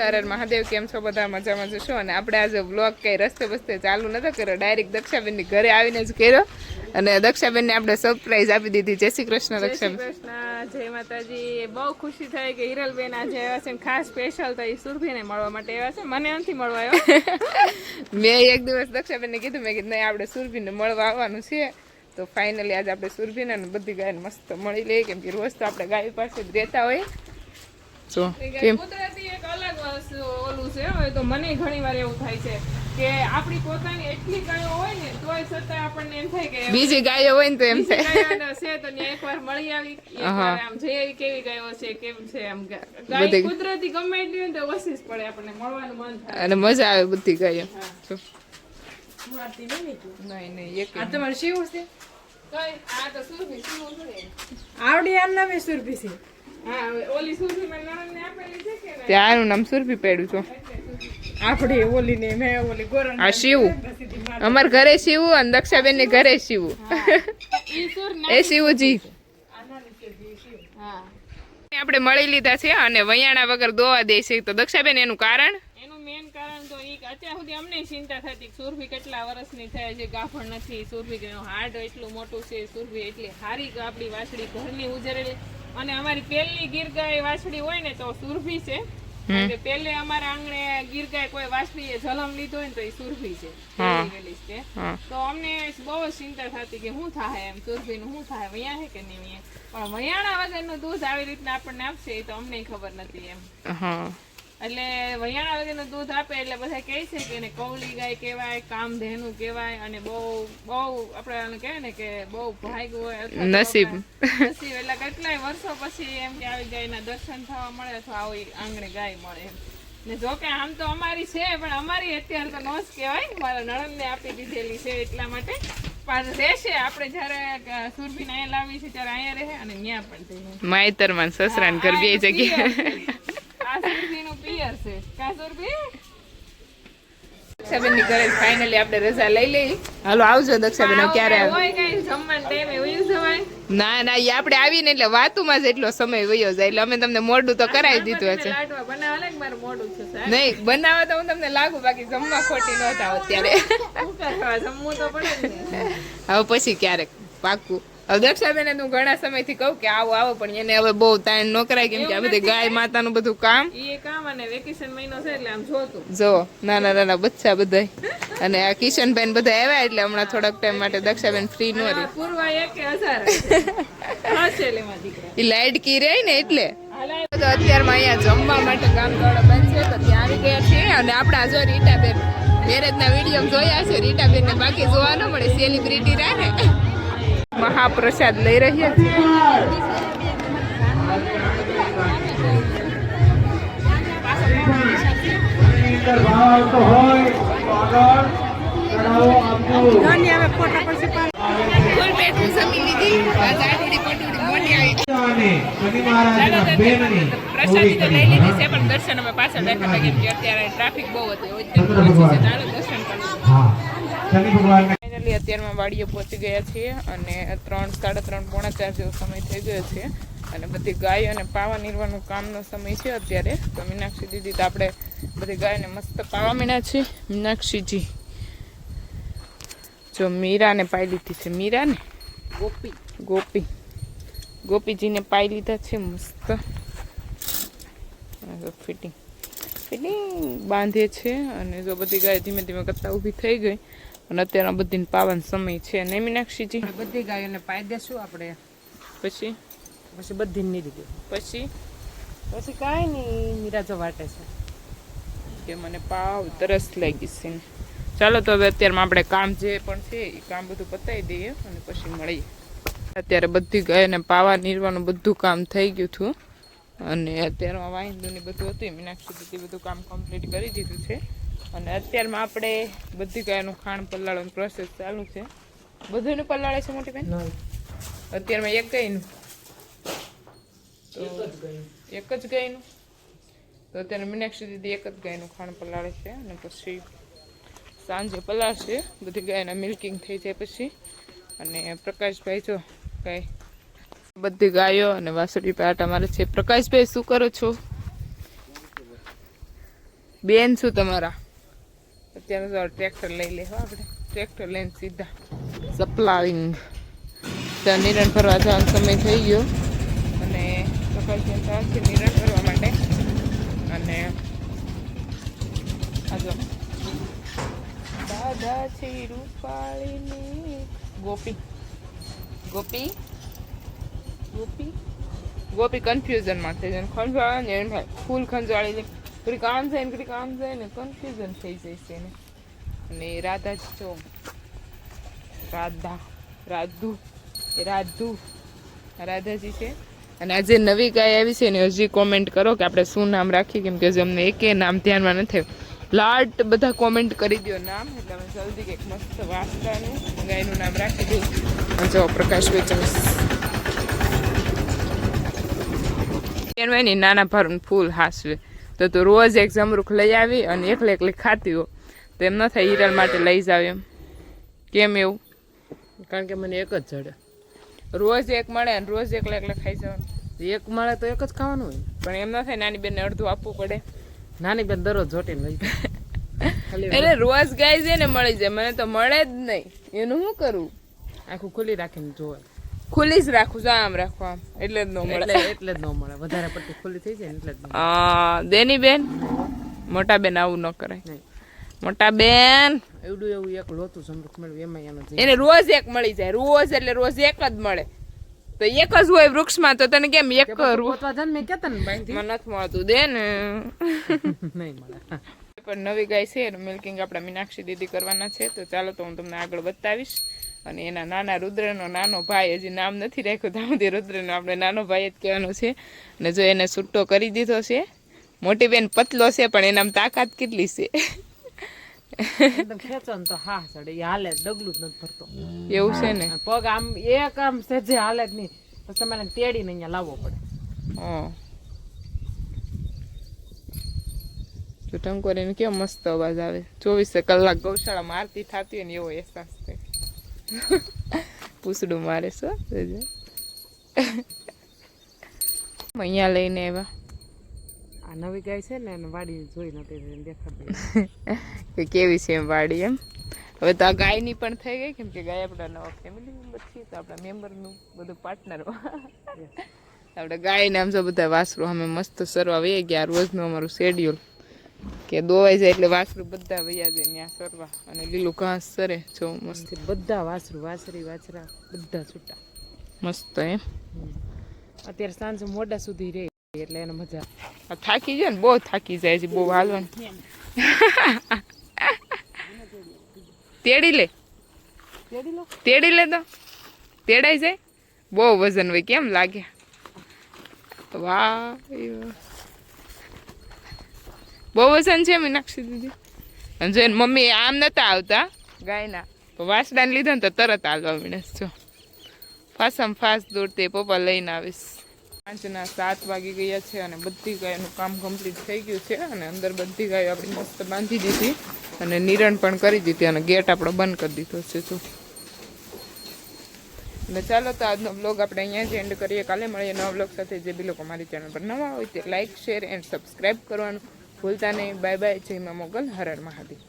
હર મહાદેવ, કેમ છો બધા? મજામાં જશો? અને આપણે આજે વ્લોગ કઈ રસ્તે બસ્તે ચાલુ નતો કર્યો, ડાયરેક્ટ દક્ષાબેનની ઘરે આવીને જ કર્યો. અને દક્ષાબેનને આપણે સરપ્રાઈઝ આપી દીધી. જય શ્રી કૃષ્ણ દક્ષાબેન. જય શ્રી કૃષ્ણ, જય માતાજી. બહુ ખુશી થઈ કે હિરલબેન આજે આવ્યા છે, ખાસ સ્પેશિયલ તો એ સુરભીને મળવા માટે આવ્યા છે. મને નથી મળવા આવ્યો. મેં એક દિવસ દક્ષાબેનને કીધું, મેં કીધું નહીં, આપણે સુરભીને મળવા આવવાનું છે. તો ફાઇનલી આજે આપણે સુરભીને બધી ગાયને મસ્ત મળી લઈએ, કેમ કે રોજ તો આપણે ગાય પાસે જ રહેતા હોય. કુદરતી એક અલગ ઓલું છે. હવે તો મને ઘણી વાર એવું થાય છે કે આપણી પોતાની એટલી ગાયો હોય ને તોય છતાં આપણને એમ થાય કે બીજી ગાયો હોય ને તો એમ થાય છે તો એકવાર મળી આવી, એકવાર આમ જઈ કેવી ગાયો છે, કેમ છે, આમ ગાય કુદરતી ગમે એટલી હોય તો વસીસ પડે, આપણને મળવાનું મન થાય અને મજા આવે બધી ગાયો. નહીં એક આ તમારે શિવ છે, આ તો સુરભી આવડી આમ નામે સુરભી છે. ત્યાંનું નામ સુરભી પડ્યું છો. આપણે ઓલી ને મેં ઓલી ગોરણ આ શિવ, અમાર ઘરે શિવ અને દક્ષાબેન ને ઘરે શિવ. એ શિવજી આપણે મળી લીધા છે અને વૈયાણા વગર દોવા દે છે. તો દક્ષાબેન એનું કારણ, એનું મેન કારણ તો અત્યાર સુધી અમને ચિંતા થતી સુરભી કેટલા વર્ષની થાય છે, ગાફણ નથી. સુરભી હાર્ટ એટલું મોટું છે, સુરભી એટલી હારી આપણી વાછડી ઘરની ઉજરેલી. અને અમારી પહેલી ગીર ગાય વાછડી હોય ને તો સુરભી છે. પહેલે અમારા આંગણે ગીર ગાય કોઈ વાછડીએ જન્મ લીધો હોય ને તો એ સુરભી છે. તો અમને બહુ જ ચિંતા થતી કે શું થાય, એમ સુરભી નું શું થાય, વૈયા છે કે નહીં. પણ વૈયાણા વગરનું દૂધ આવી રીતના આપણને આપશે એ તો અમને ખબર નથી એમ. એટલે વૈયાણા વગરનું દૂધ આપે એટલે બધા કહે છે કે એને કૌલી ગાય કહેવાય, કામધેનુ કહેવાય. અને બહુ બહુ આપણે કહેવાય ને કે બહુ ભાગ્ય હોય, નસીબ. એટલે કેટલાય વર્ષો પછી એમ કે આવી ગાયના દર્શન થવા મળે અથવા આવી આંગણે ગાય મળે એમ. ને જોકે આમ તો અમારી છે, પણ અમારી અત્યારે તો નો જ કહેવાય, મારા નણંદને આપી દીધેલી છે. એટલા માટે પણ રહેશે, આપણે જયારે સુરભીને અહીંયા લાવી છે ત્યારે અહીંયા રહે અને ત્યાં પણ માયતરમાં સસરાને ઘર બે જગ્યાએ. સુરભીનું પિયર છે કા સુરભી. દક્ષાબેન ની ઘરે ફાઇનલી આપણે રજા લઈ લઈ. હાલો આવજો દક્ષાબેન. ક્યારે હોય કઈ જમવાનું ટાઈમે વયો જવાય? ના ના, એ આપણે આવીને એટલે વાતુમાં જ એટલો સમય વયો જાય. એટલે અમે તમને મોડું તો કરાવી દીધું છે. નહીં બનાવવા તો હું તમને લાગુ, બાકી જમવા ખોટી ન થાવ અત્યારે. જમવું તો પડે ને. હવે પછી ક્યારેક પાકું. હવે દક્ષાબેન હું ઘણા સમયથી કહું કે આવો આવો, પણ એને હવે બહુ ટાઈમ ન કરાય, કેમ કે આ બધી ગાય માતાનું બધું કામ અને વેકેશન મહિનો છે એટલે આમ જોતું જો નાના નાના બચ્ચા બધા અને આ કિશનભાઈ બધા આવ્યા એટલે હમણાં થોડાક ટાઈમ માટે દક્ષાબેન ફ્રી ન રહી. એ લાઈટ કી રહી ને એટલે અત્યારમાં અહીંયા જમવા માટે કામ દોડા બંધ છે તો ત્યાં આવી ગયા છીએ. અને આપણા જો રીટાબેન મેરેજના વિડીયો જોયા છે, રીટાબેન ને બાકી જોવા ન મળે, સેલિબ્રિટી રહે ને. મહાપ્રસાદ લઈ રહ્યા છીએ. પ્રસાદી તો લઈ લીધી છે, પણ દર્શન અમે પાછળ બેઠા કેમ કે અત્યારે ટ્રાફિક બહુ હતી. દર્શન કરવા અત્યારમાં વાડીએ પહોંચી ગયા છીએ અને 3, 3:30, પોણા 4 જેવો સમય થઈ ગયો છે. અને બધી ગાય અને પાવા નીરવાનું કામનો સમય છે અત્યારે. તો મીનાક્ષી દીદી તો આપણે બધી ગાયને મસ્ત પાવા મીના છે. મીનાક્ષીજી જો મીરાને પાઈ લીધી છે. મીરાને ગોપીજીને પાઈ લીધા છે મસ્ત. ફિટિંગ બાંધે છે. અને જો બધી ગાય ધીમે ધીમે કરતા ઊભી થઈ ગઈ અને અત્યારે બધીને પાવાનો સમય છે ને મીનાક્ષીજી. બધી ગાયોને પાઈ દેશું આપણે, પછી બધી નીરી ગઈ પછી કાંઈ નહીં. મીરાજો વાટે છે કે મને પાવ તરસ લાગી છે. ચાલો તો હવે અત્યારમાં આપણે કામ જે પણ છે એ કામ બધું પતાવી દઈએ અને પછી મળીએ. અત્યારે બધી ગાયને પાવા નીરવાનું બધું કામ થઈ ગયું હતું અને અત્યારમાં વાહિંદુની બધું હતું. મીનાક્ષી દીદી બધું કામ કમ્પ્લીટ કરી દીધું છે. અને અત્યારમાં આપણે બધી ગાયનું ખાણ પલાળવાનું પ્રોસેસ ચાલુ છે. બધુંનું પલાળે છે મોટી બેન? અત્યારમાં એક ગાયનું તો એક જ ગાયનું તો અત્યારે મીનાક્ષી દીદી એક જ ગાયનું ખાણ પલાળે છે. અને પછી સાંજે પલાળશે બધી ગાયના મિલ્કિંગ થઈ જાય પછી. અને પ્રકાશભાઈ જો કાંઈ બધી ગાયો અને વાસળી પાટા મારે છે. પ્રકાશભાઈ શું કરો છો? બેન શું તમારા અત્યારે તો ટ્રેક્ટર લઈ લે આપણે ટ્રેક્ટર લઈને સીધા સપ્લાવિંગ ત્યાં નિરણ ફરવા જવાનો સમય થઈ ગયો અને સફળ છે નિરણ ફરવા માટે અને આજો દાદા છે રૂપાળીની ગોપી ગોપી ગોપી ગોપી કન્ફ્યુઝનમાં થઈ જાય ખંજવાળા ને એમ થાય ફૂલ ખંજવાળી લે ઘડી કામ જાય ને ઘડી કામ જાય ને કન્ફ્યુઝન થઈ જાય છે એને અને રાધા જ છો રાધુ રાધાજી છે અને આજે નવી ગાય આવી છે ને હજી કોમેન્ટ કરો કે આપણે શું નામ રાખીએ કેમ કે હજી અમને એકે નામ ધ્યાનમાં નથી લાટ બધા કોમેન્ટ કરી દો નામ એટલે અમે જલ્દી કંઈક મસ્ત વાસદાનું ગાયનું નામ રાખી દઉં જો પ્રકાશ વેચાસ એની નાના ભારું ફૂલ હાસવે તો તું રોજ એક જમરૂખ લઈ આવી અને એકલી ખાતી હો તો એમ ન થાય હિરલ માટે લઈ જાવ એમ કેમ એવું કારણ કે મને એક જ જડે રોજ એક મળે અને રોજ એકલા ખાઈ જવાનું એક મળે તો એક જ ખાવાનું હોય પણ એમ ન થાય નાની બેનને અડધું આપવું પડે નાની બેન દરરોજ જોટીને લઈ એટલે રોજ ગાય છે ને મળી જાય મને તો મળે જ નહીં એનું શું કરવું આખું ખુલ્લી રાખીને જોવે ખુલ્લી જ રાખું છું આમ રાખવા આમ એટલે જ ન મળે એટલે જ ન મળે વધારે પડતી ખુલ્લી થઈ જાય ને એટલે જ દેની બેન મોટા બેન આવું ન કરાય મોટા બેન એવડું એવું એક લોતું સમૃદ્ધ મળ્યું એમાં એનો એને રોજ એક મળી જાય રોજ એટલે રોજ એક જ મળે તો એક જ હોય વૃક્ષમાં તો તને કેમ એક મેં કેતા ને બાઈ મને નથી મળતું દે ને નહીં મળે પણ નવી ગાય છે એનું મિલ્કિંગ આપણા મીનાક્ષી દીદી કરવાના છે તો ચાલો તો હું તમને આગળ બતાવીશ અને એના નાના રુદ્રનો નાનો ભાઈ હજી નામ નથી રાખ્યું ત્યાં સુધી રુદ્રનો આપણે નાનો ભાઈ જ કહેવાનો છે અને જો એને છૂટો કરી દીધો છે મોટી બેન પતલો છે પણ એનામ તાકાત કેટલી છે એકદમ ખેંચો ને તો હા ચડે એ હાલે ડગલું જ નથી ભરતો એવું છે ને પગ આમ એક આમ સહેજે હાલે જ નહીં પછી તમારે તેડીને અહીંયા લાવવો પડે જો ટંકોરીને કેવો મસ્ત અવાજ આવે 24 કલાક ગૌશાળામાં આરતી થતી હોય ને એવો અહેસાસ થાય પૂછડું મારે છો અહીંયા લઈને આવ્યા આ નવી ગાય છે ને એને વાડી જોઈ નથી દેખાતી કે કેવી છે એમ વાડી એમ હવે તો આ ગાયની પણ થઈ ગઈ કેમ કે ગાય આપણા નવા ફેમિલી મેમ્બર છીએ તો આપણા મેમ્બરનું બધું પાર્ટનર આપણે ગાયને આમ જો બધા વાસરું અમે મસ્ત સરવા વહી ગયા રોજનું અમારું શેડ્યુલ કે દોવાઈ જાય એટલે વાસરું બધા વૈયા જાય ત્યાં સરવા અને લીલું ઘાસ સરે જો મસ્ત બધા વાસરું વાસરી વાછરા બધા છૂટા મસ્ત એમ અત્યારે સાંજે મોડા સુધી રહે એટલે એને મજા થાકી જાય ને બહુ થાકી જાય છે બહુ હાલવાનું તેડી લે તો તેડાઈ જાય બહુ વજન હોય કેમ લાગે વાહ બહુ વજન છે મીનાક્ષી દીદી અને જો મમ્મી આમ નતા આવતા ગાયના તો વાસડાને લીધા ને તો તરત હાલવા મીણે જો ફાસમ ફાસ દોડતે પપ્પા લઈને આવીશ 5:07 વાગી ગયા છે અને બધી ગાયનું કામ કમ્પ્લીટ થઈ ગયું છે અને અંદર બધી ગાયો આપણે મસ્ત બાંધી દીધી અને નિરણ પણ કરી દીધી અને ગેટ આપણો બંધ કરી દીધો છે તો એટલે ચાલો તો આજનો બ્લોગ આપણે અહીંયા જ એન્ડ કરીએ કાલે મળીએ નવા બ્લોગ સાથે જે બી લોકો મારી ચેનલ પર નવા હોય તે લાઇક શેર એન્ડ સબસ્ક્રાઈબ કરવાનું ભૂલતા નહીં બાય બાય જય મા મોગલ હર હર મહાદેવ